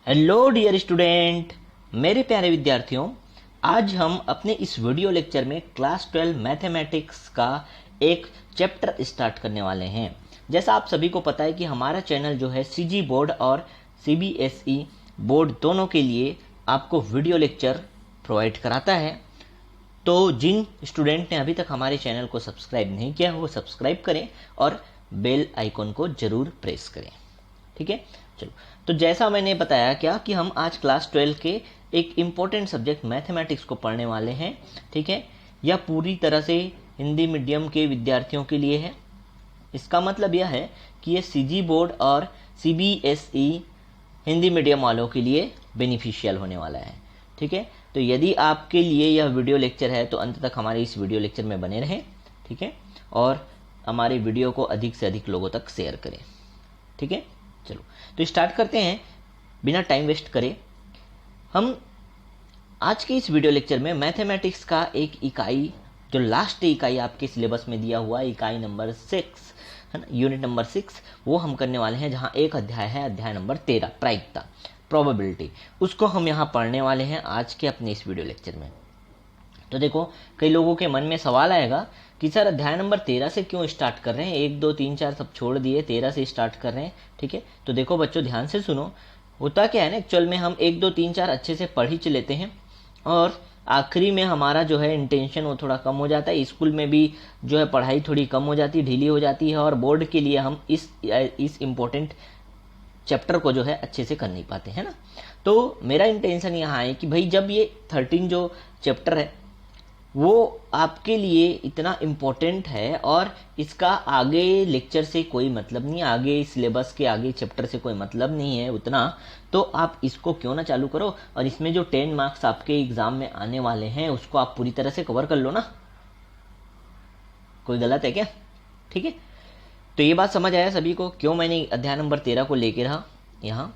Hello dear student, मेरे प्यारे विद्यार्थियों। आज हम अपने इस वीडियो लेक्चर में क्लास 12 मैथमेटिक्स का एक चैप्टर स्टार्ट करने वाले हैं। जैसा आप सभी को पता है कि हमारा चैनल जो है सीजी बोर्ड और सीबीएसई बोर्ड दोनों के लिए आपको वीडियो लेक्चर प्रोवाइड कराता है। तो जिन स्टूडेंट ने अभी तक हमारे चैनल को सब्सक्राइब नहीं किया वो सब्सक्राइब करें और बेल आइकन को जरूर प्रेस करें। ठीक है, चलो। तो जैसा मैंने बताया क्या कि हम आज क्लास 12 के एक इम्पोर्टेंट सब्जेक्ट मैथमेटिक्स को पढ़ने वाले हैं। ठीक है, यह पूरी तरह से हिंदी मीडियम के विद्यार्थियों के लिए है। इसका मतलब यह है कि ये सीजी बोर्ड और सीबीएसई हिंदी मीडियम वालों के लिए बेनिफिशियल होने वाला है। ठीक है, तो यदि आपके लिए यह वीडियो लेक्चर है तो अंत तक हमारे इस वीडियो लेक्चर में बने रहें। ठीक है, और हमारे वीडियो को अधिक से अधिक लोगों तक शेयर करें। ठीक है, चलो तो स्टार्ट करते हैं बिना टाइम वेस्ट करे। हम आज के इस वीडियो लेक्चर में मैथमेटिक्स का एक इकाई, जो लास्ट इकाई आपके सिलेबस में दिया हुआ इकाई नंबर 6 है ना, यूनिट नंबर 6, वो हम करने वाले हैं। जहां एक अध्याय है, अध्याय नंबर 13 प्रायिकता, प्रोबेबिलिटी, उसको हम यहाँ पढ़ने वाले हैं आज के अपने इस वीडियो लेक्चर में। तो देखो, कई लोगों के मन में सवाल आएगा कि सर अध्याय नंबर 13 से क्यों स्टार्ट कर रहे हैं, 1 2 3 4 सब छोड़ दिए, 13 से स्टार्ट कर रहे हैं। ठीक है, तो देखो बच्चों, ध्यान से सुनो। होता क्या है ना, एक्चुअल में हम 1 2 3 4 अच्छे से पढ़ ही लेते हैं और आखिरी में हमारा जो है इंटेंशन वो थोड़ा कम हो जाता है। स्कूल में भी जो है पढ़ाई थोड़ी कम हो जाती है, ढीली हो जाती है, और बोर्ड के लिए हम इस इम्पोर्टेंट चैप्टर को जो है अच्छे से कर नहीं पाते हैं ना। तो मेरा इंटेंशन यहाँ है कि भाई जब ये 13 जो चैप्टर है वो आपके लिए इतना इम्पोर्टेंट है और इसका आगे लेक्चर से कोई मतलब नहीं, आगे सिलेबस के आगे चैप्टर से कोई मतलब नहीं है उतना, तो आप इसको क्यों ना चालू करो और इसमें जो 10 मार्क्स आपके एग्जाम में आने वाले हैं उसको आप पूरी तरह से कवर कर लो ना। कोई गलत है क्या? ठीक है, तो ये बात समझ आया सभी को क्यों मैंने अध्याय नंबर 13 को लेके रहा यहाँ।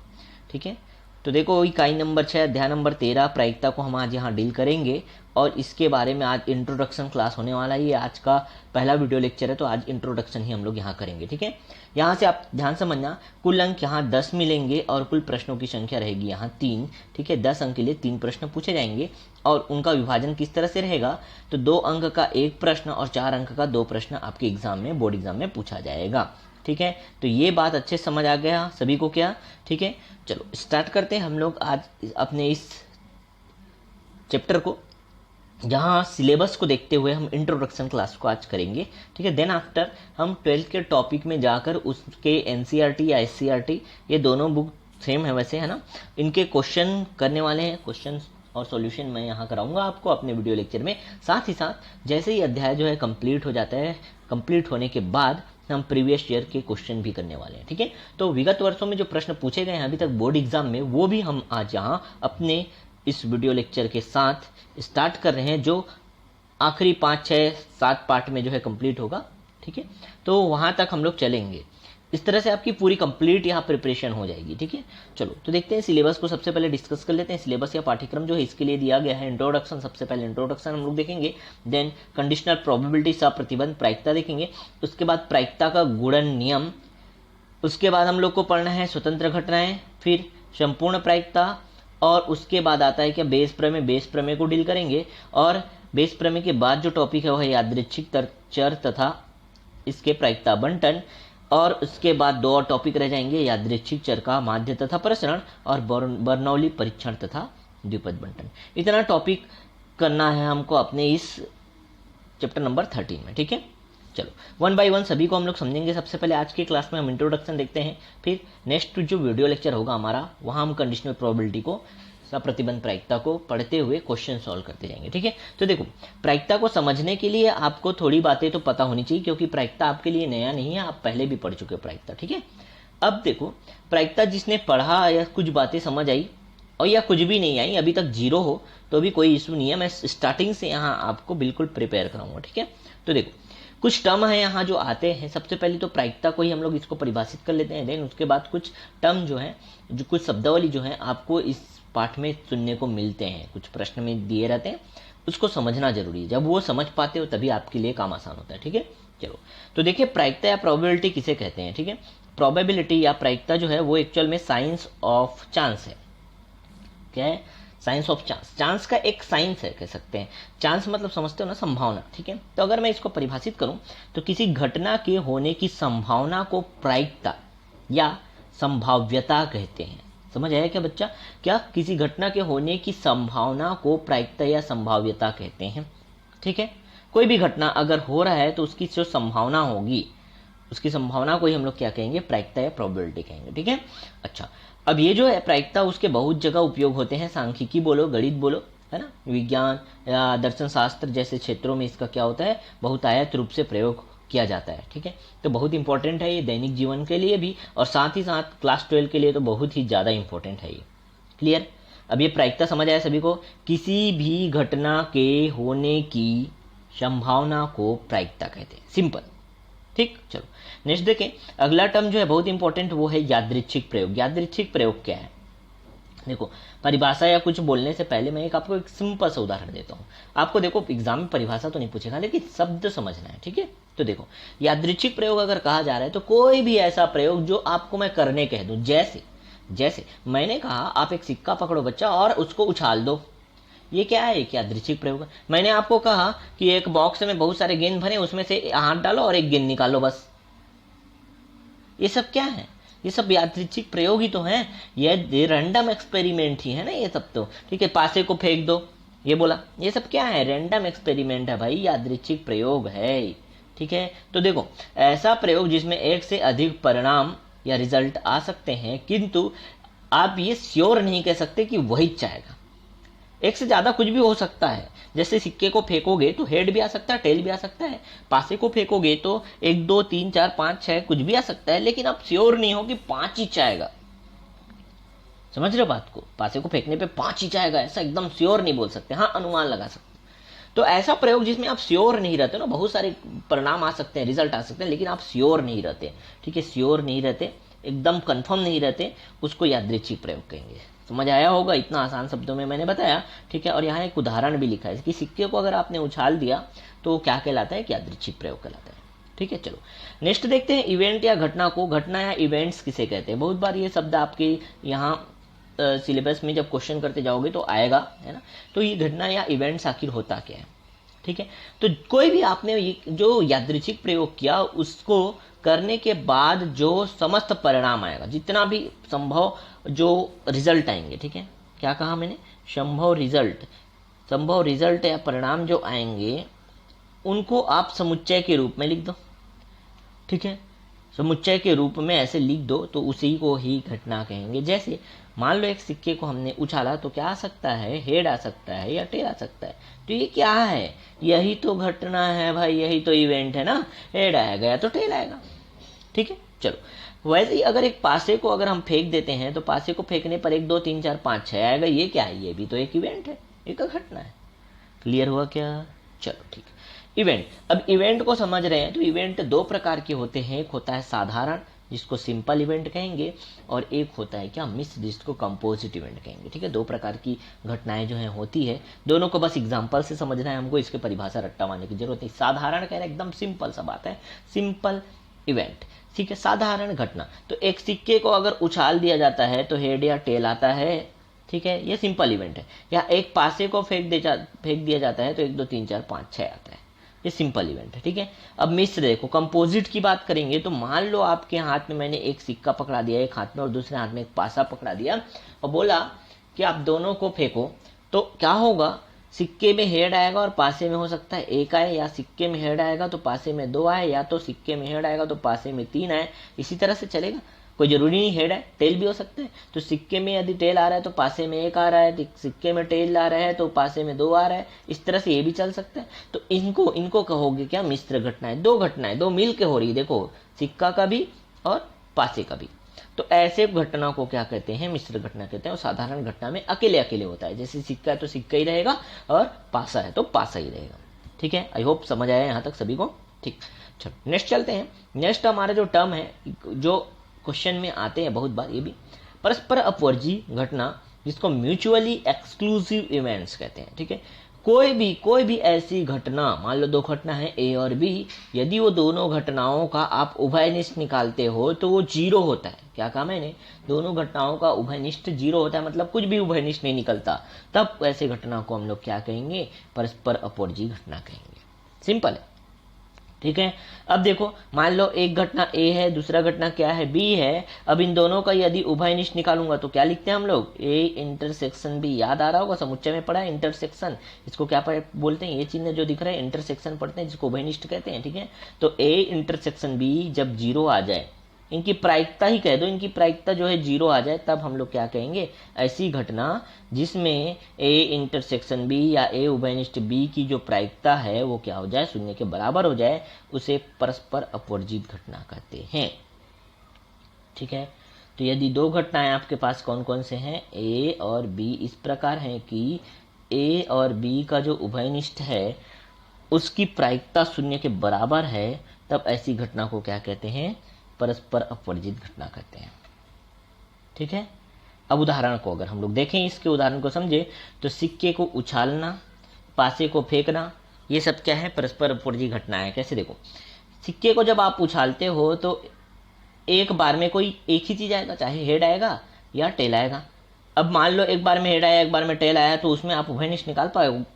ठीक है, तो देखो इकाई नंबर 6 अध्याय नंबर 13 प्रायिकता को हम आज यहाँ डील करेंगे और इसके बारे में आज इंट्रोडक्शन क्लास होने वाला है। ये आज का पहला वीडियो लेक्चर है, तो आज इंट्रोडक्शन ही हम लोग यहाँ करेंगे। ठीक है, यहाँ से आप ध्यान समझना, कुल अंक यहाँ 10 मिलेंगे और कुल प्रश्नों की संख्या रहेगी यहाँ 3। ठीक है, 10 अंक के लिए 3 प्रश्न पूछे जाएंगे और उनका विभाजन किस तरह से रहेगा, तो 2 अंक का 1 प्रश्न और 4 अंक का 2 प्रश्न आपके एग्जाम में, बोर्ड एग्जाम में पूछा जाएगा। ठीक है, तो ये बात अच्छे समझ आ गया सभी को क्या? ठीक है, चलो स्टार्ट करते हैं हम लोग आज अपने इस चैप्टर को। जहाँ सिलेबस को देखते हुए हम इंट्रोडक्शन क्लास को आज करेंगे। ठीक है, देन आफ्टर हम 12th के टॉपिक में जाकर उसके एनसीईआरटी या एससीईआरटी, ये दोनों बुक सेम है वैसे, है ना, इनके क्वेश्चन करने वाले हैं। क्वेश्चन और सॉल्यूशन मैं यहाँ कराऊंगा आपको अपने वीडियो लेक्चर में। साथ ही साथ जैसे ही अध्याय जो है कंप्लीट हो जाता है, कंप्लीट होने के बाद हम प्रीवियस ईयर के क्वेश्चन भी करने वाले हैं। ठीक है, तो विगत वर्षों में जो प्रश्न पूछे गए हैं अभी तक बोर्ड एग्जाम में, वो भी हम आज यहाँ अपने इस वीडियो लेक्चर के साथ स्टार्ट कर रहे हैं, जो आखिरी 5 6 7 पार्ट में जो है कंप्लीट होगा। ठीक है, तो वहां तक हम लोग चलेंगे। इस तरह से आपकी पूरी कंप्लीट यहाँ प्रिपरेशन हो जाएगी। ठीक है, चलो तो देखते हैं सिलेबस को सबसे पहले डिस्कस कर लेते हैं। सिलेबस या पाठ्यक्रम जो है इसके लिए दिया गया है इंट्रोडक्शन। सबसे पहले इंट्रोडक्शन हम लोग देखेंगे, देन कंडीशनल प्रोबेबिलिटी, सप्रतिबंध, प्रायिकता देखेंगे। उसके बाद प्रायिकता का गुणन नियम, उसके बाद हम लोग को पढ़ना है स्वतंत्र घटनाएं, फिर संपूर्ण प्रायिकता, और उसके बाद आता है क्या बेस प्रमेय। बेस प्रमेय को डील करेंगे और बेस प्रमेय के बाद जो टॉपिक है वह यादृच्छिक चर तथा इसके प्रायिकता बंटन, और उसके बाद 2 और टॉपिक रह जाएंगे, यादृच्छिक चर का माध्य तथा प्रसरण और बर्नौली परीक्षण तथा द्विपद बंटन। इतना टॉपिक करना है हमको अपने इस चैप्टर नंबर 13 में। ठीक है, चलो 1 बाय 1 सभी को हम लोग समझेंगे। सबसे पहले आज की क्लास में हम इंट्रोडक्शन देखते हैं, फिर नेक्स्ट जो वीडियो लेक्चर होगा हमारा, वहां हम कंडीशनल प्रोबेबिलिटी को, सप्रतिबंध प्रायिकता को पढ़ते हुए क्वेश्चन सॉल्व करते जाएंगे। ठीक है, तो देखो प्रायिकता को समझने के लिए आपको थोड़ी बातें तो पता होनी चाहिए, क्योंकि प्रायिकता आपके लिए नया नहीं है, आप पहले भी पढ़ चुके हो प्रायिकता। ठीक है, अब देखो प्रायिकता जिसने पढ़ा या कुछ बातें समझ आई और या कुछ भी नहीं आई, अभी तक 0 हो तो भी कोई इशू नहीं है, मैं स्टार्टिंग से यहाँ आपको बिल्कुल प्रिपेयर कराऊंगा। ठीक है, तो देखो कुछ टर्म है यहाँ जो आते हैं। सबसे पहले तो प्रायिकता को ही हम लोग इसको परिभाषित कर लेते हैं, देन उसके बाद कुछ टर्म जो है, जो कुछ शब्दावली जो है आपको इस पाठ में सुनने को मिलते हैं, कुछ प्रश्न में दिए रहते हैं, उसको समझना जरूरी है। जब वो समझ पाते हो तभी आपके लिए काम आसान होता है। ठीक है, चलो तो देखिए प्रायिकता या प्रोबेबिलिटी किसे कहते हैं। ठीक है, प्रोबेबिलिटी या प्रायिकता जो है वो एक्चुअल में साइंस ऑफ चांस है। क्या है, साइंस ऑफ चांस। चांस का एक साइंस है कह सकते हैं। चांस मतलब समझते हो ना, संभावना, ठीक है। तो अगर मैं इसको परिभाषित करूं तो किसी घटना के होने की संभावना को प्रायिकता या संभाव्यता कहते हैं। समझ आया क्या बच्चा? क्या किसी घटना के होने की संभावना को प्रायिकता या संभाव्यता कहते हैं, ठीक है। कोई भी घटना अगर हो रहा है तो उसकी जो संभावना होगी, उसकी संभावना को ही हम लोग क्या कहेंगे, प्रायिकता या प्रोबेबिलिटी कहेंगे, ठीक है। अच्छा, अब ये जो है प्रायिकता, उसके बहुत जगह उपयोग होते हैं, सांख्यिकी बोलो, गणित बोलो, है ना, विज्ञान या दर्शन शास्त्र जैसे क्षेत्रों में इसका क्या होता है, बहुतायत रूप से प्रयोग किया जाता है, ठीक है। तो बहुत इंपॉर्टेंट है ये दैनिक जीवन के लिए भी, और साथ ही साथ क्लास 12 के लिए तो बहुत ही ज़्यादा इंपॉर्टेंट है ये। क्लियर? अब ये प्रायिकता समझ आया सभी को? किसी भी घटना के होने की संभावना को प्रायिकता कहते हैं, सिंपल, ठीक। चलो नेक्स्ट देखें, अगला टर्म जो है बहुत इंपॉर्टेंट, वो है यादृच्छिक प्रयोग। यादृच्छिक प्रयोग क्या है? देखो, परिभाषा या कुछ बोलने से पहले मैं आपको एक सिंपल सा उदाहरण देता हूँ। आपको देखो एग्जाम में परिभाषा तो नहीं पूछेगा, लेकिन शब्द समझना है, ठीक है। तो देखो, यादृच्छिक प्रयोग अगर कहा जा रहा है तो कोई भी ऐसा प्रयोग जो आपको मैं करने कह दूं, जैसे मैंने कहा आप एक सिक्का पकड़ो बच्चा और उसको उछाल दो, ये क्या है, एक यादृच्छिक प्रयोग है। मैंने आपको कहा कि एक बॉक्स में बहुत सारे गेंद भरे, उसमें से हाथ डालो और एक गेंद निकालो, बस। ये सब क्या है? ये सब यादृच्छिक प्रयोग ही तो है, ये रैंडम एक्सपेरिमेंट ही है ना ये सब तो, ठीक है। पासे को फेंक दो, ये बोला, ये सब क्या है, रैंडम एक्सपेरिमेंट है भाई, यादृच्छिक प्रयोग है, ठीक है। तो देखो, ऐसा प्रयोग जिसमें एक से अधिक परिणाम या रिजल्ट आ सकते हैं, किंतु आप ये श्योर नहीं कह सकते कि वही चाहेगा। एक से ज्यादा कुछ भी हो सकता है, जैसे सिक्के को फेंकोगे तो हेड भी आ सकता है, टेल भी आ सकता है। पासे को फेंकोगे तो 1 2 3 4 5 6 कुछ भी आ सकता है, लेकिन आप श्योर नहीं हो कि 5 ही चाहेगा। समझ रहे हो बात को? पासे को फेंकने पे 5 ही चाहेगा, ऐसा एकदम श्योर नहीं बोल सकते, हाँ अनुमान लगा सकते। तो ऐसा प्रयोग जिसमें आप श्योर नहीं रहते ना, बहुत सारे परिणाम आ सकते हैं, रिजल्ट आ सकते हैं, लेकिन आप श्योर नहीं रहते, ठीक है, श्योर नहीं रहते, एकदम कंफर्म नहीं रहते, उसको यादृच्छिक प्रयोग कहेंगे। समझ आया होगा, इतना आसान शब्दों में मैंने बताया, ठीक है। और यहाँ एक उदाहरण भी लिखा है कि सिक्के को अगर आपने उछाल दिया तो क्या कहलाता है, यादृच्छिक प्रयोग कहलाता है, ठीक है। चलो नेक्स्ट देखते हैं, इवेंट या घटना को, घटना या इवेंट्स किसे कहते हैं। बहुत बार ये शब्द आपके यहाँ सिलेबस में जब क्वेश्चन करते जाओगे तो आएगा, है ना। तो ये घटना या इवेंट्स आखिर होता क्या है, ठीक है। तो कोई भी आपने जो यादृच्छिक प्रयोग किया, उसको करने के बाद जो समस्त परिणाम आएगा, जितना भी संभव जो रिजल्ट आएंगे, ठीक है, क्या कहा मैंने, संभव रिजल्ट या परिणाम जो आएंगे, उनको आप समुच्चय के रूप में लिख दो, ठीक है। समुच्चय के रूप में ऐसे लिख दो तो उसी को ही घटना कहेंगे। जैसे मान लो एक सिक्के को हमने उछाला तो क्या आ सकता है, हेड आ सकता है या टेल आ सकता है। तो ये क्या है, यही तो घटना है भाई, यही तो इवेंट है ना, हेड आएगा या तो टेल आएगा, ठीक है। चलो वैसे ही अगर एक पासे को अगर हम फेंक देते हैं तो पासे को फेंकने पर 1 2 3 4 5 6 आएगा, ये क्या है, ये भी तो एक इवेंट है, एक घटना है। क्लियर हुआ क्या? चलो ठीक है। इवेंट, अब इवेंट को समझ रहे हैं तो इवेंट 2 प्रकार के होते हैं, एक होता है साधारण जिसको सिंपल इवेंट कहेंगे, और एक होता है क्या, मिक्स्ड, जिसको कंपोजिट इवेंट कहेंगे, ठीक है। 2 प्रकार की घटनाएं जो है होती है, दोनों को बस एग्जांपल से समझना है हमको, इसके परिभाषा रट्टा मारने की जरूरत नहीं। साधारण कह रहे हैं एकदम सिंपल सा बात है, सिंपल इवेंट, ठीक है, साधारण घटना। तो एक सिक्के को अगर उछाल दिया जाता है तो हेड या टेल आता है, ठीक है, ये सिंपल इवेंट है। या एक पासे को फेंक दिया जाता है तो 1 2 3 4 5 6 आता है, ये सिंपल इवेंट है, ठीक है। अब मिश्र देखो, कंपोजिट की बात करेंगे तो मान लो आपके हाथ में मैंने एक सिक्का पकड़ा दिया एक हाथ में और दूसरे हाथ में एक पासा पकड़ा दिया और बोला कि आप दोनों को फेंको, तो क्या होगा, सिक्के में हेड आएगा और पासे में हो सकता है 1 आए, या सिक्के में हेड आएगा तो पासे में 2 आए, या तो सिक्के में हेड आएगा तो पासे में 3 आए, इसी तरह से चलेगा। कोई जरूरी नहीं हेड है, टेल भी हो सकते हैं। तो सिक्के में यदि टेल आ रहा है तो पासे में 1 आ रहा है, सिक्के में टेल आ रहा है तो पासे में 2 आ रहा है, इस तरह से ये भी चल सकता है। तो इनको कहोगे क्या, मिश्र घटनाएं। 2 घटनाएं 2 मिल के हो रही है, देखो सिक्का का भी और पासे का भी। तो ऐसे घटना को क्या कहते हैं, मिश्र घटना कहते हैं। और साधारण घटना में अकेले अकेले होता है, जैसे सिक्का है तो सिक्का ही रहेगा और पासा है तो पासा ही रहेगा, ठीक है। आई होप समझ आया यहाँ तक सभी को, ठीक। चलो नेक्स्ट चलते हैं। नेक्स्ट हमारा जो टर्म है, जो क्वेश्चन में आते हैं बहुत बार, ये भी परस्पर अपवर्जी घटना, जिसको म्यूचुअली एक्सक्लूसिव इवेंट्स कहते हैं, ठीक है। कोई भी ऐसी घटना, मान लो दो घटना है ए और बी, यदि वो दोनों घटनाओं का आप उभयनिष्ठ निकालते हो तो वो जीरो होता है। क्या कहा मैंने? दोनों घटनाओं का उभयनिष्ठ जीरो होता है, मतलब कुछ भी उभयनिष्ठ नहीं निकलता, तब ऐसे घटना को हम लोग क्या कहेंगे? परस्पर अपवर्जी घटना कहेंगे। सिंपल है, ठीक है। अब देखो, मान लो एक घटना ए है, दूसरा घटना क्या है? बी है। अब इन दोनों का यदि उभयनिष्ठ निकालूंगा तो क्या लिखते हैं हम लोग? A intersection B. याद आ रहा होगा, समुच्चय में पढ़ा है इंटरसेक्शन। इसको क्या बोलते हैं? ये चिन्ह जो दिख रहा है इंटरसेक्शन पढ़ते हैं, जिसको उभयनिष्ठ कहते हैं, ठीक है। तो ए इंटरसेक्शन बी जब जीरो आ जाए, इनकी प्रायिकता ही कह दो, इनकी प्रायिकता जो है जीरो आ जाए, तब हम लोग क्या कहेंगे? ऐसी घटना जिसमें ए इंटरसेक्शन बी या ए उभयनिष्ठ बी की जो प्रायिकता है वो क्या हो जाए? शून्य के बराबर हो जाए, उसे परस्पर अपवर्जित घटना कहते हैं, ठीक है। तो यदि दो घटनाएं आपके पास कौन कौन से हैं? ए और बी इस प्रकार हैं कि ए और बी का जो उभयनिष्ठ है उसकी प्रायिकता शून्य के बराबर है, तब ऐसी घटना को क्या कहते हैं? परस्पर अपवर्जित घटना कहते हैं, ठीक है। अब उदाहरण को अगर हम लोग देखें, इसके उदाहरण को समझे, तो सिक्के को उछालना, पासे को फेंकना, ये सब क्या है? परस्पर अपवर्जित घटना है। कैसे? देखो, सिक्के को जब आप उछालते हो तो एक बार में कोई एक ही चीज आएगा, चाहे हेड आएगा या टेल आएगा। अब मान लो एक बार में हेड आया, एक बार में टेल आया, तो उसमें आप उभयनिष्ठ निकाल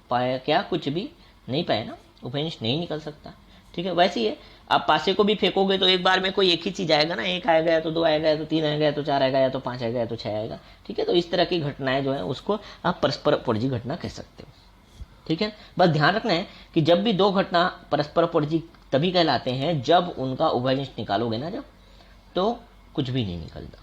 पाए क्या? कुछ भी नहीं पाए ना, उभयनिष्ठ नहीं निकल सकता, ठीक है। वैसे ही है, आप पासे को भी फेंकोगे तो एक बार में कोई एक ही चीज आएगा ना, एक आएगा या तो दो आएगा या तो तीन आएगा या तो चार आएगा या तो पांच आएगा या तो छह आएगा, ठीक है। तो इस तरह की घटनाएं जो है उसको आप परस्पर अपवर्जित घटना कह सकते हो, ठीक है। बस ध्यान रखना है कि जब भी दो घटना परस्पर अपवर्जित तभी कहलाते हैं जब उनका उभयनिष्ठ निकालोगे ना, जब, तो कुछ भी नहीं निकलता,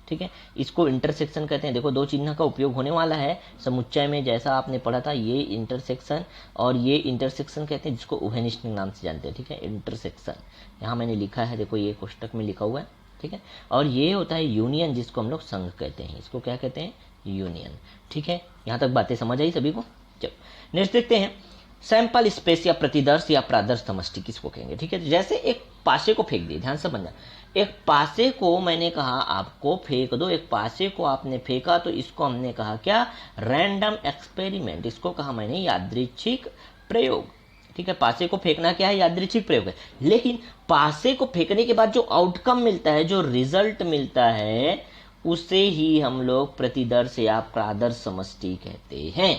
ठीक है। इसको इंटरसेक्शन कहते हैं। देखो, दो चिन्ह का उपयोग होने वाला है समुच्चय में, जैसा आपने पढ़ा था, ये इंटरसेक्शन और ये इंटरसेक्शन कहते हैं, जिसको उभयनिष्ठ नाम से जानते हैं, ठीक है। इंटरसेक्शन यहाँ मैंने लिखा है, देखो ये कोष्टक में लिखा हुआ है, ठीक है। और ये होता है यूनियन, जिसको हम लोग संघ कहते हैं। इसको क्या कहते हैं? यूनियन, ठीक है। यहाँ तक बातें समझ आई सभी को? चलो नेक्स्ट देखते हैं, सैंपल स्पेस या प्रतिदर्श या प्रादर्श समष्टि किसको कहेंगे, ठीक है। जैसे एक पासे को फेंक दिए, ध्यान से समझना, एक पासे को मैंने कहा आपको फेंक दो, एक पासे को आपने फेंका, तो इसको हमने कहा क्या? Random experiment. इसको कहा मैंने यादृच्छिक प्रयोग, ठीक है। पासे को फेंकना क्या है? यादृच्छिक प्रयोग है। लेकिन पासे को फेंकने के बाद जो आउटकम मिलता है, जो रिजल्ट मिलता है, उसे ही हम लोग प्रतिदर्श या प्रादर्श समष्टि कहते हैं।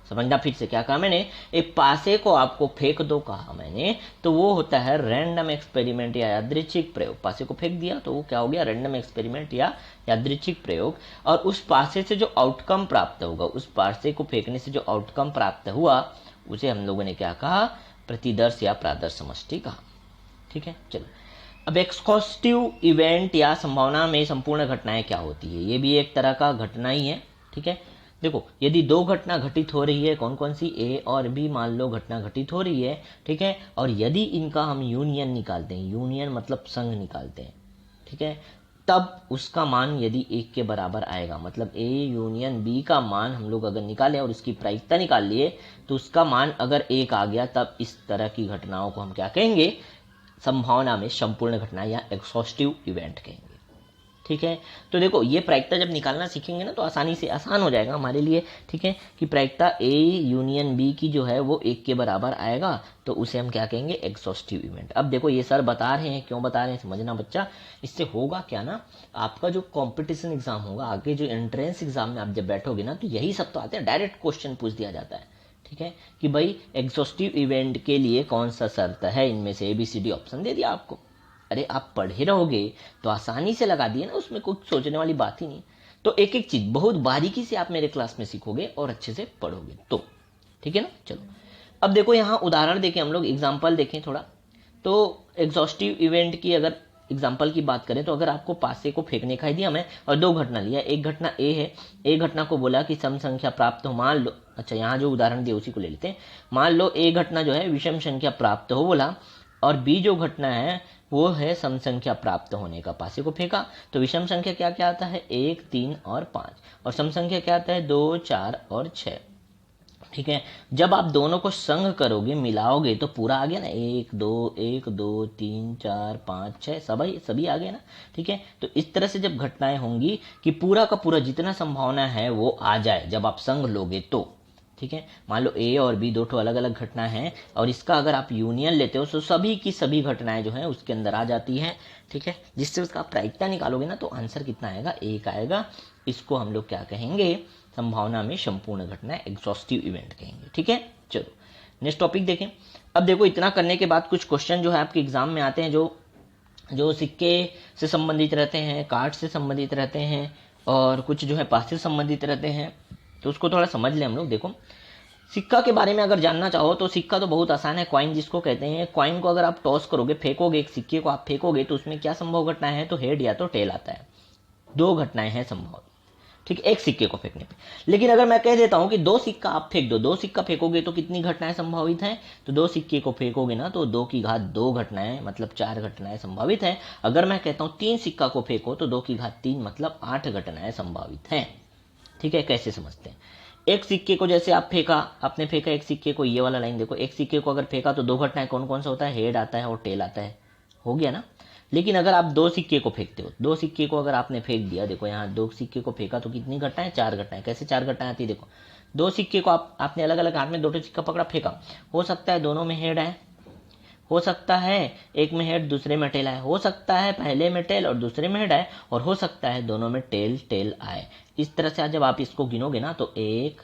समझना फिर से, क्या कहा मैंने? एक पासे को आपको फेंक दो कहा मैंने, तो वो होता है रैंडम एक्सपेरिमेंट या यादृच्छिक प्रयोग। पासे को फेंक दिया तो वो क्या हो गया? रैंडम एक्सपेरिमेंट या यादृच्छिक प्रयोग। और उस पासे से जो आउटकम प्राप्त होगा, उस पासे को फेंकने से जो आउटकम प्राप्त हुआ, उसे हम लोगों ने क्या कहा? प्रतिदर्श या प्रादर्श समष्टि कहा, ठीक है। चलो, अब एक्सकॉस्टिव इवेंट या संभावना में संपूर्ण घटनाएं क्या होती है? ये भी एक तरह का घटना ही है, ठीक है। देखो, यदि दो घटना घटित हो रही है, कौन कौन सी? ए और बी, मान लो घटना घटित हो रही है, ठीक है। और यदि इनका हम यूनियन निकालते हैं, यूनियन मतलब संघ निकालते हैं, ठीक है, तब उसका मान यदि एक के बराबर आएगा, मतलब ए यूनियन बी का मान हम लोग अगर निकाले और उसकी प्रायिकता निकाल लिए, तो उसका मान अगर एक आ गया, तब इस तरह की घटनाओं को हम क्या कहेंगे? संभावना में संपूर्ण घटना या एक्सॉस्टिव इवेंट कहेंगे, ठीक है। तो देखो, ये प्रायिकता जब निकालना सीखेंगे ना, तो आसानी से आसान हो जाएगा हमारे लिए, ठीक है, कि प्रायिकता ए यूनियन बी की जो है वो एक के बराबर आएगा, तो उसे हम क्या कहेंगे? Exhaustive event. अब देखो, ये सर बता रहे हैं, क्यों बता रहे हैं समझना बच्चा। इससे होगा क्या ना, आपका जो कंपटीशन एग्जाम होगा, आगे जो एंट्रेंस एग्जाम में आप जब बैठोगे ना, तो यही सब तो आते हैं, डायरेक्ट क्वेश्चन पूछ दिया जाता है, ठीक है, कि भाई एक्सॉस्टिव इवेंट के लिए कौन सा शर्त है, इनमें से ABCD ऑप्शन दे दिया आपको। अरे आप पढ़े रहोगे तो आसानी से लगा दिए ना, उसमें कुछ सोचने वाली बात ही नहीं। तो एक एक चीज बहुत बारीकी से आप मेरे क्लास में सीखोगे और अच्छे से पढ़ोगे, तो ठीक है ना। चलो, अब देखो यहाँ उदाहरण देखें, हम लोग एग्जाम्पल देखें थोड़ा। तो एग्जॉस्टिव इवेंट की अगर एग्जाम्पल की बात करें, तो अगर आपको पासे को फेंकने का दिया मैं और दो घटना लिया, एक घटना ए है, एक घटना को बोला कि सम संख्या प्राप्त हो, मान लो, अच्छा यहाँ जो उदाहरण दिया उसी को ले लेते हैं। मान लो ए घटना जो है विषम संख्या प्राप्त हो बोला, और बी जो घटना है वो है सम संख्या प्राप्त होने का। पासे को फेंका तो विषम संख्या क्या क्या आता है? 1, 3 और 5, और सम संख्या क्या आता है? 2, 4 और 6, ठीक है। जब आप दोनों को संग करोगे, मिलाओगे, तो पूरा आ गया ना, 1 2 3 4 5 6, सभी आ गए ना, ठीक है। तो इस तरह से जब घटनाएं होंगी कि पूरा का पूरा जितना संभावना है वो आ जाए, जब आप संग लोगे, तो ठीक है। मान लो ए और बी दो ठो अलग अलग घटना है और इसका अगर आप यूनियन लेते हो तो सभी की सभी घटनाएं जो है उसके अंदर आ जाती हैं, ठीक है। जिससे उसका आप प्रायिकता निकालोगे ना तो आंसर कितना आएगा, एक आएगा। इसको हम लोग क्या कहेंगे, संभावना में संपूर्ण घटना, एग्जॉस्टिव इवेंट कहेंगे, ठीक है। चलो नेक्स्ट टॉपिक देखें। अब देखो इतना करने के बाद कुछ क्वेश्चन जो है आपके एग्जाम में आते हैं जो सिक्के से संबंधित रहते हैं, कार्ड से संबंधित रहते हैं और कुछ जो है पास से संबंधित रहते हैं, तो उसको थोड़ा समझ लें हम लोग। देखो सिक्का के बारे में अगर जानना चाहो तो सिक्का तो बहुत आसान है, कॉइन जिसको कहते हैं। कॉइन को अगर आप टॉस करोगे, फेंकोगे, एक सिक्के को आप फेंकोगे तो उसमें क्या संभव घटना है, तो हेड या तो टेल आता है। दो घटनाएं हैं संभव, ठीक है, एक सिक्के को फेंकने पे। लेकिन अगर मैं कह देता हूं कि दो सिक्का आप फेंक दो, दो सिक्का फेंकोगे तो कितनी घटनाएं संभावित हैं, तो दो सिक्के को फेंकोगे ना तो 2 की घात 2 घटनाएं मतलब 4 घटनाएं संभावित हैं। अगर मैं कहता हूं 3 सिक्का को फेंको तो 2 की घात 3 मतलब 8 घटनाएं संभावित हैं, ठीक है। कैसे समझते हैं, एक सिक्के को जैसे आप फेंका, आपने फेंका एक सिक्के को, ये वाला लाइन देखो, एक सिक्के को अगर फेंका तो 2 घटनाएं कौन कौन सा होता है, हेड आता है और टेल आता है, हो गया ना। लेकिन अगर आप 2 सिक्के को फेंकते हो, 2 सिक्के को अगर आपने फेंक दिया, देखो यहाँ 2 सिक्के को फेंका तो कितनी घटनाएं, 4 घटनाएं। कैसे 4 घटनाएं आती है, देखो 2 सिक्के को आपने अलग अलग हाथ में 2 सिक्का पकड़ा, फेंका, हो सकता है दोनों में हेड आए, हो सकता है एक में हेड दूसरे में टेल आए, हो सकता है पहले में टेल और दूसरे में हेड आए, और हो सकता है दोनों में टेल टेल आए। इस तरह से जब आप इसको गिनोगे ना तो 1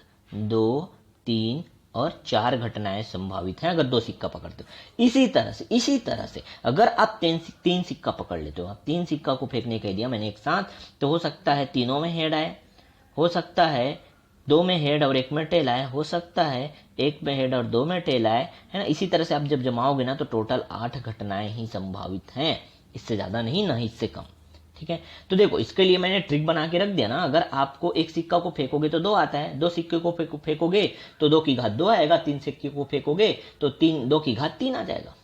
2 3 और 4 घटनाएं संभावित हैं अगर 2 सिक्का पकड़ते हो। इसी तरह से अगर आप 3 सिक्का पकड़ लेते हो, आप 3 सिक्का को फेंकने कह दिया मैंने एक साथ, तो हो सकता है तीनों में हेड आए, हो सकता है 2 में हेड और 1 में टेल आए, हो सकता है 1 में हेड और 2 में टेल आए, है ना। इसी तरह से आप जब जमाओगे ना तो टोटल 8 घटनाएं ही संभावित हैं, इससे ज्यादा नहीं, ना इससे कम, ठीक है। तो देखो इसके लिए मैंने ट्रिक बना के रख दिया ना, अगर आपको एक सिक्का को फेंकोगे तो 2 आता है, 2 सिक्के को फेंकोगे तो 2 की घात 2 आएगा, 3 सिक्के को फेंकोगे तो 2 की घात 3 आ जाएगा,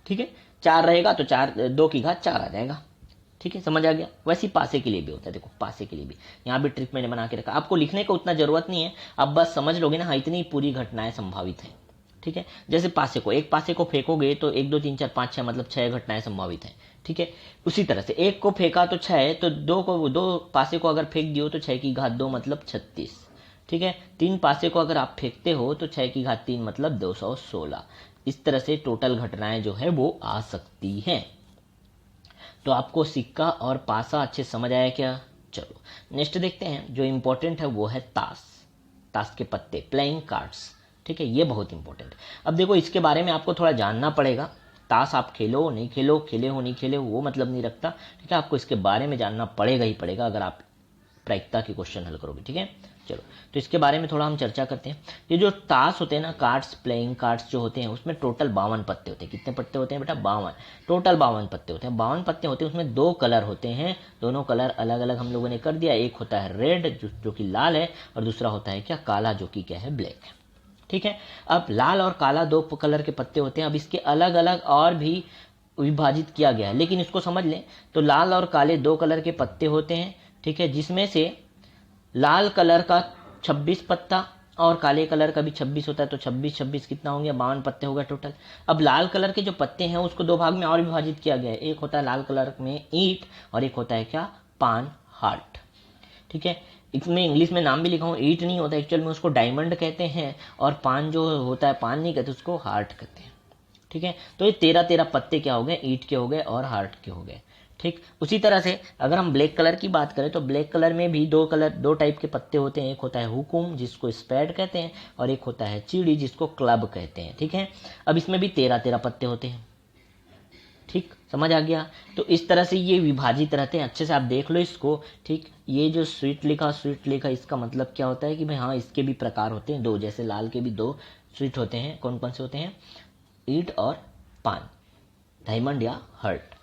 ठीक है। 4 रहेगा तो 2 की घात 4 आ जाएगा, ठीक है, समझ आ गया। वैसे ही पासे के लिए भी होता है, देखो पासे के लिए भी यहाँ भी ट्रिक मैंने बना के रखा, आपको लिखने का उतना जरूरत नहीं है, आप बस समझ लोगे ना, हाँ इतनी पूरी घटनाएं संभावित है, ठीक है। जैसे पासे को, एक पासे को फेंकोगे तो 1 2 3 4 5 6 मतलब 6 घटनाएं संभावित है, ठीक है। उसी तरह से एक को फेंका तो 6, तो 2 पासे को अगर फेंक दियो तो 6 की घात 2 मतलब 36, ठीक है। 3 पासे को अगर आप फेंकते हो तो 6 की घात 3 मतलब 216। इस तरह से टोटल घटनाएं जो है वो आ सकती हैं। तो आपको सिक्का और पासा अच्छे समझ आया क्या। चलो नेक्स्ट देखते हैं, जो इंपॉर्टेंट है वो है ताश के पत्ते, प्लेइंग कार्ड्स, ठीक है, ये बहुत इंपॉर्टेंट। अब देखो इसके बारे में आपको थोड़ा जानना पड़ेगा। ताश आप खेलो नहीं खेलो, खेले हो नहीं खेले हो, वो मतलब नहीं रखता, ठीक है। आपको इसके बारे में जानना पड़ेगा ही पड़ेगा अगर आप प्रायिकता के क्वेश्चन हल करोगे, ठीक है। चलो तो इसके बारे में थोड़ा हम चर्चा करते हैं। ये जो ताश होते हैं ना, कार्ड्स, प्लेइंग कार्ड्स जो होते हैं, उसमें टोटल 52 पत्ते होते हैं। कितने पत्ते होते हैं बेटा, 52, टोटल 52 पत्ते होते हैं। 52 पत्ते होते हैं, उसमें 2 कलर होते हैं, दोनों कलर अलग अलग हम लोगों ने कर दिया। एक होता है रेड जो कि लाल है, और दूसरा होता है क्या, काला, जो कि क्या है, ब्लैक है, ठीक है। अब लाल और काला 2 कलर के पत्ते होते हैं। अब इसके अलग अलग और भी विभाजित किया गया है, लेकिन इसको समझ लें तो लाल और काले 2 कलर के पत्ते होते हैं, ठीक है, जिसमें से लाल कलर का 26 पत्ता और काले कलर का भी 26 होता है, तो 26 कितना होंगे, 52 पत्ते हो गए टोटल। अब लाल कलर के जो पत्ते हैं उसको 2 भाग में और विभाजित किया गया है। एक होता है लाल कलर में ईंट और एक होता है क्या, पान, हार्ट, ठीक है। इसमें इंग्लिश में नाम भी लिखा हूँ, ईंट नहीं होता एक्चुअल में, उसको डायमंड कहते हैं, और पान जो होता है, पान नहीं कहते उसको, हार्ट कहते हैं, ठीक है। तो ये 13 पत्ते क्या हो गए, ईंट के हो गए और हार्ट के हो गए, ठीक। उसी तरह से अगर हम ब्लैक कलर की बात करें तो ब्लैक कलर में भी 2 टाइप के पत्ते होते हैं। एक होता है हुकुम जिसको स्पैड कहते हैं, और एक होता है चिड़ी जिसको क्लब कहते हैं, ठीक है। अब इसमें भी 13 पत्ते होते हैं, ठीक, समझ आ गया। तो इस तरह से ये विभाजित रहते हैं, अच्छे से आप देख लो इसको, ठीक। ये जो स्वीट लिखा इसका मतलब क्या होता है कि भाई हाँ इसके भी प्रकार होते हैं 2, जैसे लाल के भी 2 स्वीट होते हैं। कौन कौन से होते हैं, ईंट और पान, डायमंड या हर्ट,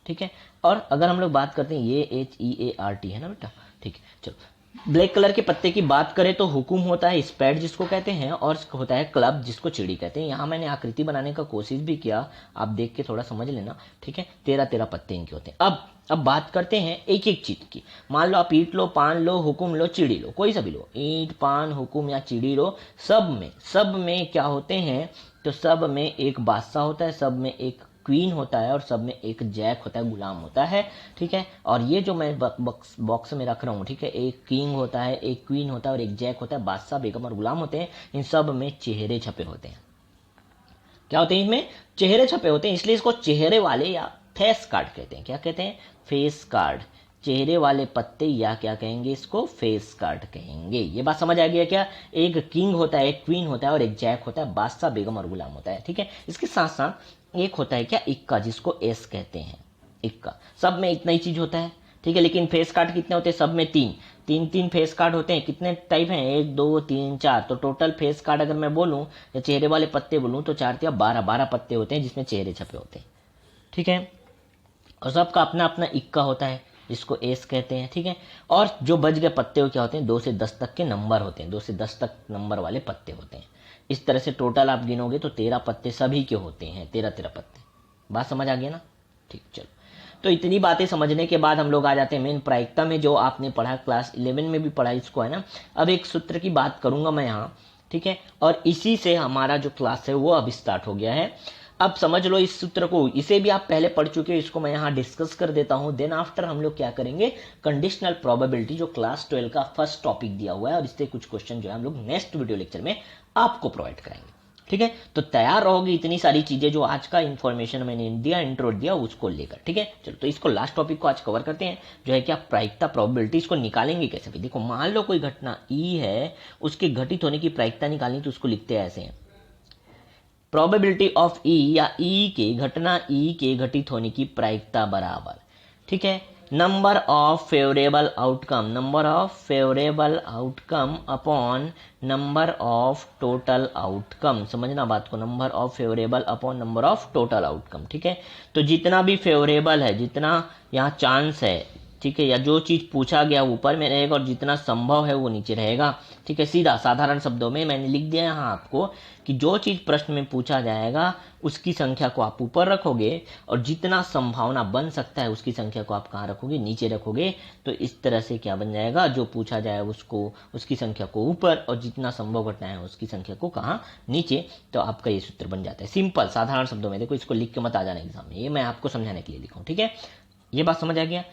ठीक है। और अगर हम लोग बात करते हैं, ये HEART है ना बेटा, ठीक है। चलो ब्लैक कलर के पत्ते की बात करें तो हुकुम होता है, स्पैड जिसको कहते हैं, और होता है क्लब जिसको चिड़ी कहते हैं। यहाँ मैंने आकृति बनाने का कोशिश भी किया, आप देख के थोड़ा समझ लेना, ठीक है। 13 पत्ते इनके होते हैं। अब बात करते हैं एक एक चीज की। मान लो आप ईंट लो, पान लो, हुकुम लो, चिड़ी लो, कोई सा भी लो, ईंट, पान, हुकुम या चिड़ी लो, सब में क्या होते हैं, तो सब में एक बादशाह होता है, सब में एक क्वीन होता है और सब में एक जैक होता है, गुलाम होता है, ठीक है। और ये जो मैं बॉक्स में रख रहा हूँ, ठीक है, एक किंग होता है, एक क्वीन होता है और एक जैक होता है, बादशाह, बेगम और गुलाम होते हैं। इन सब में चेहरे छपे होते हैं। क्या होते हैं? इनमें चेहरे छपे होते हैं, इसलिए इसको चेहरे वाले या फेस कार्ड कहते हैं। क्या कहते हैं? Face card. चेहरे वाले पत्ते या क्या कहेंगे इसको? फेस कार्ड कहेंगे। ये बात समझ आ गया क्या? एक किंग होता है, एक क्वीन होता है और एक जैक होता है, बादशाह, बेगम और गुलाम होता है, ठीक है। इसके साथ साथ एक होता है क्या? इक्का, जिसको एस कहते हैं, इक्का। सब में इतना ही चीज होता है, ठीक है। लेकिन फेस कार्ड कितने होते हैं? सब में तीन तीन फेस कार्ड होते हैं। कितने टाइप हैं? 1 2 3 4। तो टोटल फेस कार्ड अगर मैं बोलूं या चेहरे वाले पत्ते बोलूं तो 4 या 12 पत्ते होते हैं जिसमें चेहरे छपे होते हैं, ठीक है। और सबका अपना अपना इक्का होता है, जिसको एस कहते हैं, ठीक है। और जो बच गए पत्ते क्या होते हैं? 2 से 10 तक के नंबर होते हैं, 2 से 10 तक नंबर वाले पत्ते होते हैं। इस तरह से टोटल आप गिनोगे तो 13 पत्ते सभी के होते हैं, 13 पत्ते। बात समझ आ गया ना? ठीक, चलो। तो इतनी बातें समझने के बाद हम लोग आ जाते हैं मेन प्रायिकता में, जो आपने पढ़ा क्लास 11 में भी पढ़ा इसको, है ना। अब एक सूत्र की बात करूंगा मैं यहाँ, ठीक है। और इसी से हमारा जो क्लास है वो अब स्टार्ट हो गया है। अब समझ लो इस सूत्र को, इसे भी आप पहले पढ़ चुके हो, इसको मैं यहाँ डिस्कस कर देता हूं। देन आफ्टर हम लोग क्या करेंगे? कंडीशनल प्रोबेबिलिटी, जो क्लास 12 का फर्स्ट टॉपिक दिया हुआ है, और इससे कुछ क्वेश्चन जो है हम लोग नेक्स्ट वीडियो लेक्चर में आपको प्रोवाइड कराएंगे, ठीक है। तो तैयार रहोगे इतनी सारी चीजें जो आज का इन्फॉर्मेशन मैंने दिया, इंट्रो दिया, उसको लेकर, ठीक है। चलो, तो इसको लास्ट टॉपिक को आज कवर करते हैं, जो है क्या? प्रायिकता, प्रोबेबिलिटी। इसको निकालेंगे कैसे? देखो, मान लो कोई घटना ई है, उसके घटित होने की प्रायिकता निकालनी, तो उसको लिखते हैं ऐसे हैं, प्रोबेबिलिटी ऑफ ई, या ई के घटना ई के घटित होने की प्रायिकता बराबर, ठीक है, number of favourable outcome, number of favourable outcome upon number of total outcome. समझना बात को, number of favourable upon number of total outcome, ठीक है। तो जितना भी फेवरेबल है, जितना यहाँ चांस है, ठीक है, या जो चीज पूछा गया ऊपर में रहेगा और जितना संभव है वो नीचे रहेगा, ठीक है। सीधा साधारण शब्दों में मैंने लिख दिया यहाँ आपको कि जो चीज प्रश्न में पूछा जाएगा उसकी संख्या को आप ऊपर रखोगे, और जितना संभावना बन सकता है उसकी संख्या को आप कहाँ रखोगे? नीचे रखोगे। तो इस तरह से क्या बन जाएगा? जो पूछा जाए उसको, उसकी संख्या को ऊपर, और जितना संभव घटना है उसकी संख्या को कहाँ? नीचे। तो आपका ये सूत्र बन जाता है, सिंपल साधारण शब्दों में। देखो, इसको लिख के मत आ जाना एग्जाम में, ये मैं आपको समझाने के लिए लिखा हूँ, ठीक है। ये बात समझ आ गया?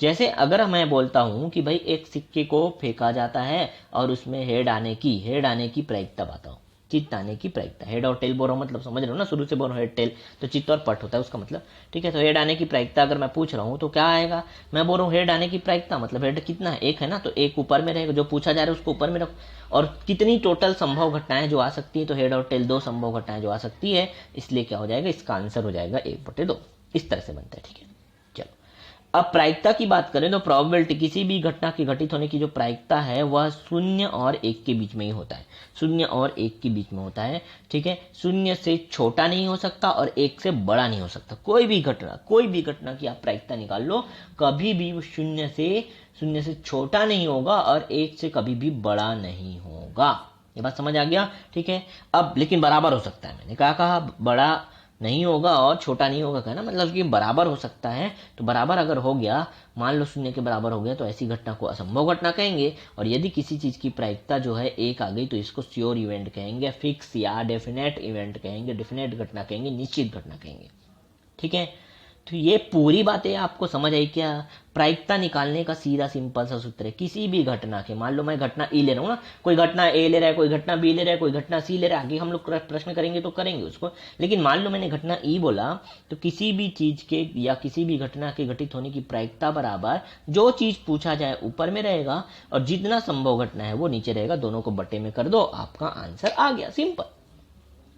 जैसे अगर मैं बोलता हूं कि भाई एक सिक्के को फेंका जाता है और उसमें हेड आने की प्रायिकता बताओ, चित्त आने की प्रायिकता। हेड और टेल बोल रहा हूं, मतलब समझ रहे हो ना, शुरू से बोल रहा हूं हेड टेल, तो चित्त और पट होता है उसका मतलब, ठीक है। तो हेड आने की प्रायिकता अगर मैं पूछ रहा हूं तो क्या आएगा? मैं बोल रहा हूं हेड आने की प्रायिकता, मतलब हेड कितना है? 1 है ना, तो 1 ऊपर में रहेगा, जो पूछा जा रहा है उसको ऊपर में रखो। और कितनी टोटल संभव घटनाएं जो आ सकती है? तो हेड और टेल 2 संभव घटनाएं जो आ सकती है, इसलिए क्या हो जाएगा? इसका आंसर हो जाएगा 1/2। इस तरह से बनता है, ठीक है। अब प्रायिकता की बात करें तो प्रोबेबिलिटी, किसी भी घटना के घटित होने की जो प्रायिकता है वह 0 और 1 के बीच में ही होता है, 0 और 1 के बीच में होता है, ठीक है। 0 से छोटा नहीं हो सकता और 1 से बड़ा नहीं हो सकता। कोई भी घटना की आप प्रायिकता निकाल लो, कभी भी वो 0 से छोटा नहीं होगा और 1 से कभी भी बड़ा नहीं होगा। ये बात समझ आ गया, ठीक है। अब लेकिन बराबर हो सकता है, मैंने कहा बड़ा नहीं होगा और छोटा नहीं होगा, कहना मतलब कि बराबर हो सकता है। तो बराबर अगर हो गया, मान लो 0 के बराबर हो गया, तो ऐसी घटना को असंभव घटना कहेंगे। और यदि किसी चीज की प्रायिकता जो है 1 आ गई तो इसको श्योर इवेंट कहेंगे, फिक्स या डेफिनेट इवेंट कहेंगे, डेफिनेट घटना कहेंगे, निश्चित घटना कहेंगे, ठीक है। तो ये पूरी बातें आपको समझ आई क्या? प्रायिकता निकालने का सीधा सिंपल सा सूत्र है। किसी भी घटना के, मान लो मैं घटना ई ले रहा हूँ ना, कोई घटना ए ले रहा है, कोई घटना बी ले रहा है, कोई घटना सी ले रहा है, आगे हम लोग प्रश्न करेंगे तो करेंगे उसको। लेकिन मान लो मैंने घटना ई बोला, तो किसी भी चीज के या किसी भी घटना के घटित होने की प्रायिकता बराबर जो चीज पूछा जाए ऊपर में रहेगा और जितना संभव घटना है वो नीचे रहेगा। दोनों को बटे में कर दो, आपका आंसर आ गया, सिंपल,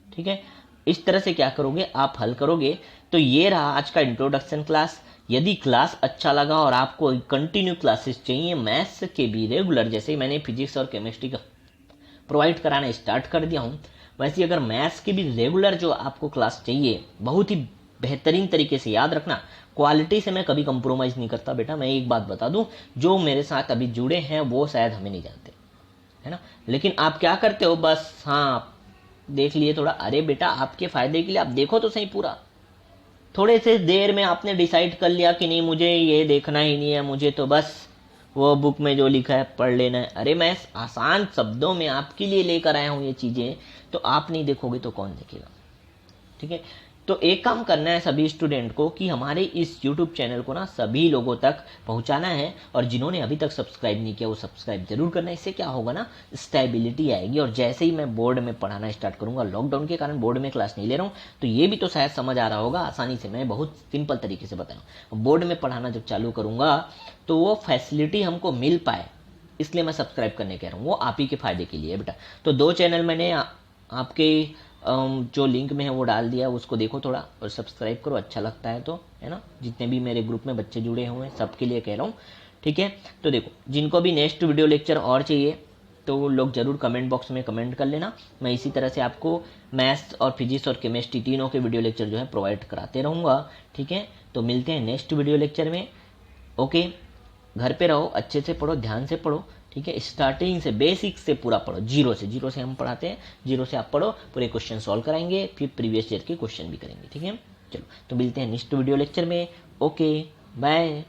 ठीक है। इस तरह से क्या करोगे आप? हल करोगे। तो ये रहा आज का इंट्रोडक्शन क्लास। यदि क्लास अच्छा लगा और आपको कंटिन्यू क्लासेस चाहिए मैथ्स के भी रेगुलर, जैसे ही मैंने फिजिक्स और केमिस्ट्री का प्रोवाइड कराना स्टार्ट कर दिया हूं, वैसे अगर मैथ्स की भी रेगुलर जो आपको क्लास चाहिए, बहुत ही बेहतरीन तरीके से, याद रखना क्वालिटी से मैं कभी कंप्रोमाइज नहीं करता बेटा। मैं एक बात बता दूं, जो मेरे साथ अभी जुड़े हैं वो शायद हमें नहीं जानते, है ना, लेकिन आप क्या करते हो, बस हाँ देख लिए थोड़ा, अरे बेटा आपके फायदे के लिए आप देखो तो सही पूरा। थोड़े से देर में आपने डिसाइड कर लिया कि नहीं मुझे ये देखना ही नहीं है, मुझे तो बस वो बुक में जो लिखा है पढ़ लेना है। अरे मैं आसान शब्दों में आपके लिए लेकर आया हूं ये चीजें, तो आप नहीं देखोगे तो कौन देखेगा, ठीक है। तो एक काम करना है सभी स्टूडेंट को कि हमारे इस यूट्यूब चैनल को ना सभी लोगों तक पहुंचाना है, और जिन्होंने अभी तक सब्सक्राइब नहीं किया वो सब्सक्राइब जरूर करना है। इससे क्या होगा ना, स्टेबिलिटी आएगी। और जैसे ही मैं बोर्ड में पढ़ाना स्टार्ट करूंगा, लॉकडाउन के कारण बोर्ड में क्लास नहीं ले रहा हूँ, तो ये भी तो शायद समझ आ रहा होगा आसानी से, मैं बहुत सिंपल तरीके से बताऊँ। बोर्ड में पढ़ाना जब चालू करूंगा तो वो फैसिलिटी हमको मिल पाए, इसलिए मैं सब्सक्राइब करने कह रहा हूँ, वो आप ही के फायदे के लिए बेटा। तो 2 चैनल मैंने आपके जो लिंक में है वो डाल दिया, उसको देखो थोड़ा और सब्सक्राइब करो, अच्छा लगता है तो, है ना। जितने भी मेरे ग्रुप में बच्चे जुड़े हुए हैं सबके लिए कह रहा हूँ, ठीक है। तो देखो, जिनको भी नेक्स्ट वीडियो लेक्चर और चाहिए तो वो लोग जरूर कमेंट बॉक्स में कमेंट कर लेना। मैं इसी तरह से आपको मैथ्स और फिजिक्स और केमिस्ट्री तीनों के वीडियो लेक्चर जो है प्रोवाइड कराते रहूँगा, ठीक है। तो मिलते हैं नेक्स्ट वीडियो लेक्चर में। ओके, घर पे रहो, अच्छे से पढ़ो, ध्यान से पढ़ो, ठीक है। स्टार्टिंग से बेसिक से पूरा पढ़ो, जीरो से हम पढ़ाते हैं, जीरो से आप पढ़ो, पूरे क्वेश्चन सॉल्व कराएंगे, फिर प्रीवियस ईयर के क्वेश्चन भी करेंगे, ठीक है। चलो, तो मिलते हैं नेक्स्ट वीडियो लेक्चर में। Okay, bye.